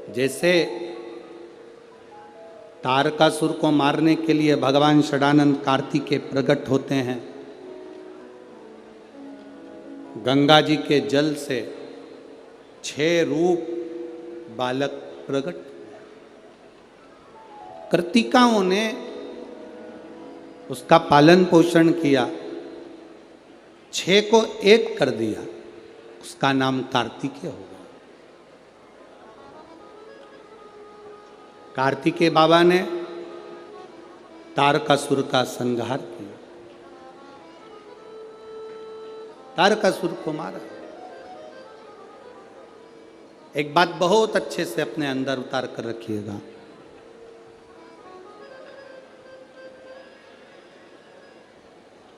जैसे तारकासुर को मारने के लिए भगवान षडानंद कार्तिकेय प्रकट होते हैं, गंगा जी के जल से 6 रूप बालक प्रकट, कृतिकाओं ने उसका पालन पोषण किया, 6 को 1 कर दिया, उसका नाम कार्तिकेय हो गया। कार्तिकेय बाबा ने तारकासुर का संहार किया, तारकासुर को मारा। एक बात बहुत अच्छे से अपने अंदर उतार कर रखिएगा,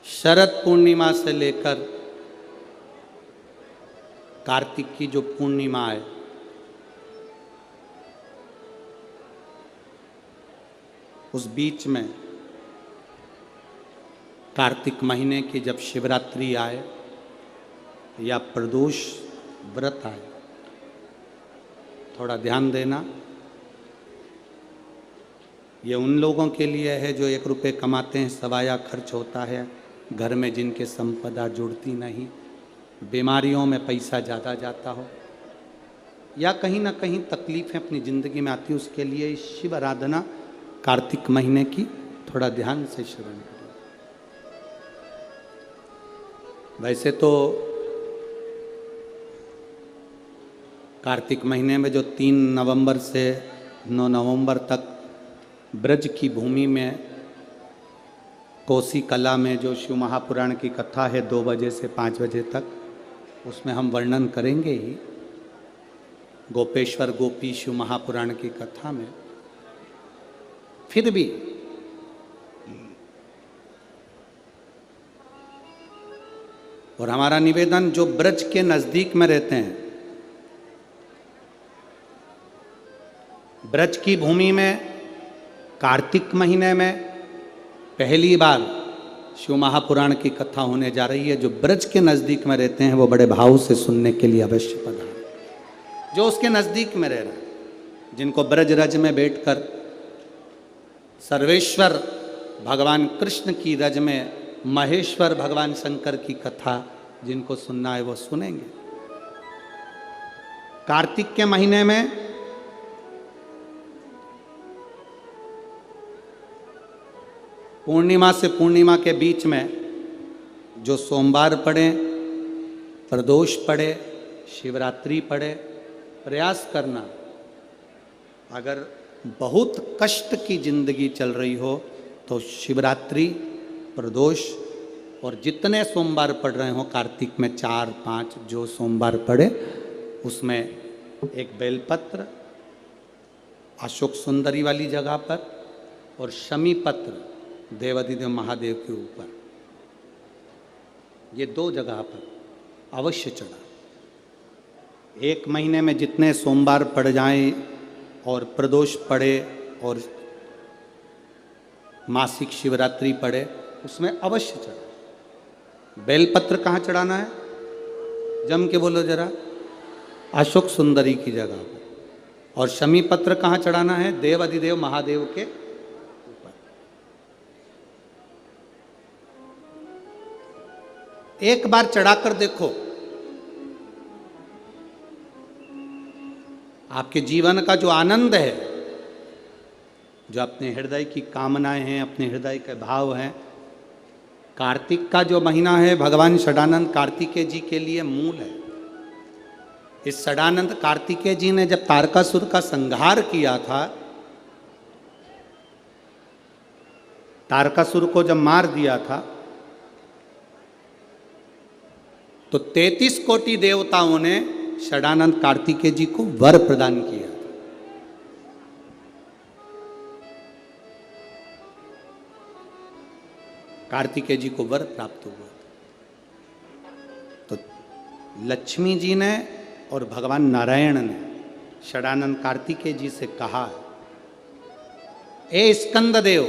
शरद पूर्णिमा से लेकर कार्तिक की जो पूर्णिमा है, उस बीच में कार्तिक महीने की जब शिवरात्रि आए या प्रदोष व्रत आए, थोड़ा ध्यान देना। ये उन लोगों के लिए है जो 1 रुपये कमाते हैं, सवाया खर्च होता है, घर में जिनके संपदा जुड़ती नहीं, बीमारियों में पैसा ज़्यादा जाता हो, या कहीं ना कहीं तकलीफ़ें अपनी ज़िंदगी में आती है, उसके लिए शिव आराधना कार्तिक महीने की थोड़ा ध्यान से श्रवण करें। वैसे तो कार्तिक महीने में जो 3 नवंबर से 9 नवंबर तक ब्रज की भूमि में कोसी कला में जो शिव महापुराण की कथा है 2 बजे से 5 बजे तक, उसमें हम वर्णन करेंगे ही। गोपेश्वर गोपी शिव महापुराण की कथा में फिर भी और हमारा निवेदन, जो ब्रज के नजदीक में रहते हैं, ब्रज की भूमि में कार्तिक महीने में पहली बार शिव महापुराण की कथा होने जा रही है। जो ब्रज के नजदीक में रहते हैं वो बड़े भाव से सुनने के लिए अवश्य पधारें। जो उसके नजदीक में रह रहा है, जिनको ब्रज रज में बैठकर सर्वेश्वर भगवान कृष्ण की रज में महेश्वर भगवान शंकर की कथा जिनको सुनना है वो सुनेंगे। कार्तिक के महीने में पूर्णिमा से पूर्णिमा के बीच में जो सोमवार पड़े, प्रदोष पड़े, शिवरात्रि पड़े, प्रयास करना, अगर बहुत कष्ट की जिंदगी चल रही हो तो शिवरात्रि, प्रदोष और जितने सोमवार पड़ रहे हो कार्तिक में 4-5 जो सोमवार पड़े, उसमें एक बेलपत्र अशोक सुंदरी वाली जगह पर और शमी पत्र देवाधिदेव महादेव के ऊपर, ये 2 जगह पर अवश्य चढ़ा। 1 महीने में जितने सोमवार पड़ जाएं और प्रदोष पड़े और मासिक शिवरात्रि पड़े, उसमें अवश्य चढ़ा। बेलपत्र कहाँ चढ़ाना है? जम के बोलो जरा। अशोक सुंदरी की जगह पर। और शमी पत्र कहाँ चढ़ाना है? देवाधिदेव महादेव के ऊपर। एक बार चढ़ाकर देखो, आपके जीवन का जो आनंद है, जो अपने हृदय की कामनाएं हैं, अपने हृदय के भाव हैं, कार्तिक का जो महीना है भगवान षडानंद कार्तिकेय जी के लिए मूल है। इस षडानंद कार्तिकेय जी ने जब तारकासुर का संहार किया था, तारकासुर को जब मार दिया था, तो 33 कोटि देवताओं ने षडानंद कार्तिकेय जी को वर प्रदान किया। कार्तिकेय जी को वर प्राप्त हुआ। तो लक्ष्मी जी ने और भगवान नारायण ने षडानंद कार्तिकेय जी से कहा, ए स्कंद देव,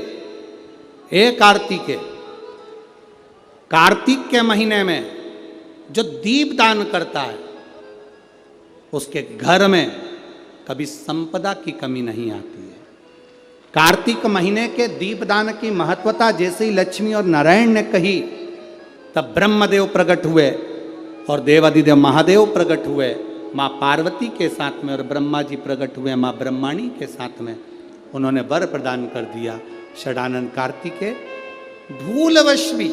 ए कार्तिकेय, कार्तिक के महीने में जो दीप दान करता है उसके घर में कभी संपदा की कमी नहीं आती है। कार्तिक महीने के दीपदान की महत्वता जैसे ही लक्ष्मी और नारायण ने कही, तब ब्रह्मदेव प्रकट हुए और देवादिदेव महादेव प्रकट हुए माँ पार्वती के साथ में, और ब्रह्मा जी प्रकट हुए माँ ब्रह्माणी के साथ में। उन्होंने वर प्रदान कर दिया। षडानन कार्तिकेय भूलवश भी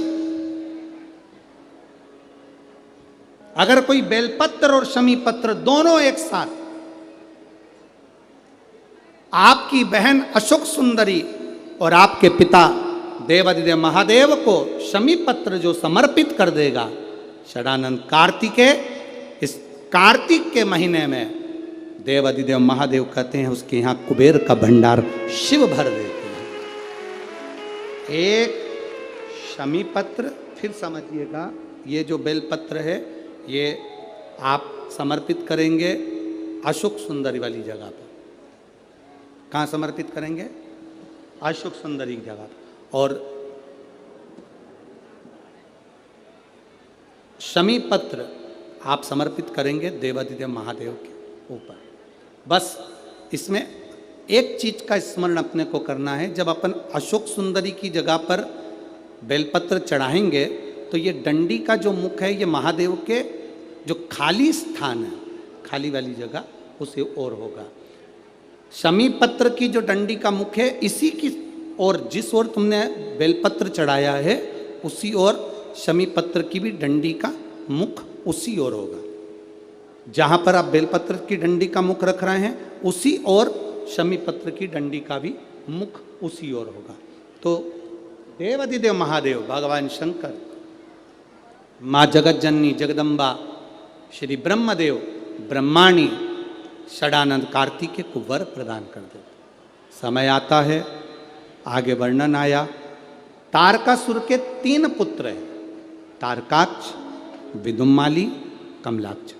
अगर कोई बेलपत्र और शमी पत्र दोनों एक साथ आपकी बहन अशोक सुंदरी और आपके पिता देवादिदेव महादेव को शमी पत्र जो समर्पित कर देगा, षडानन कार्तिकेय इस कार्तिक के महीने में देवादिदेव महादेव कहते हैं उसके यहाँ कुबेर का भंडार शिव भर देते हैं। एक शमी पत्र, फिर समझिएगा ये जो बेलपत्र है ये आप समर्पित करेंगे अशोक सुंदरी वाली जगह पर। कहाँ समर्पित करेंगे? अशोक सुंदरी की जगह पर। और शमी पत्र आप समर्पित करेंगे देवादिदेव महादेव के ऊपर। बस इसमें एक चीज का स्मरण अपने को करना है, जब अपन अशोक सुंदरी की जगह पर बेलपत्र चढ़ाएंगे तो ये डंडी का जो मुख है ये महादेव के जो खाली स्थान है, खाली वाली जगह उसे ओर होगा। शमी पत्र की जो डंडी का मुख है इसी की ओर, जिस ओर तुमने बेलपत्र चढ़ाया है उसी ओर शमी पत्र की भी डंडी का मुख उसी ओर होगा। जहां पर आप बेलपत्र की डंडी का मुख रख रहे हैं उसी ओर शमी पत्र की डंडी का भी मुख उसी ओर होगा। तो देवादिदेव महादेव भगवान शंकर, माँ जगत जननी जगदम्बा, श्री ब्रह्मदेव ब्रह्माणी षडानंद कार्तिकेय को वर प्रदान कर दे। समय आता है, आगे वर्णन आया। तारकासुर के 3 पुत्र हैं, तारकाक्ष, विदुम्माली, कमलाक्ष।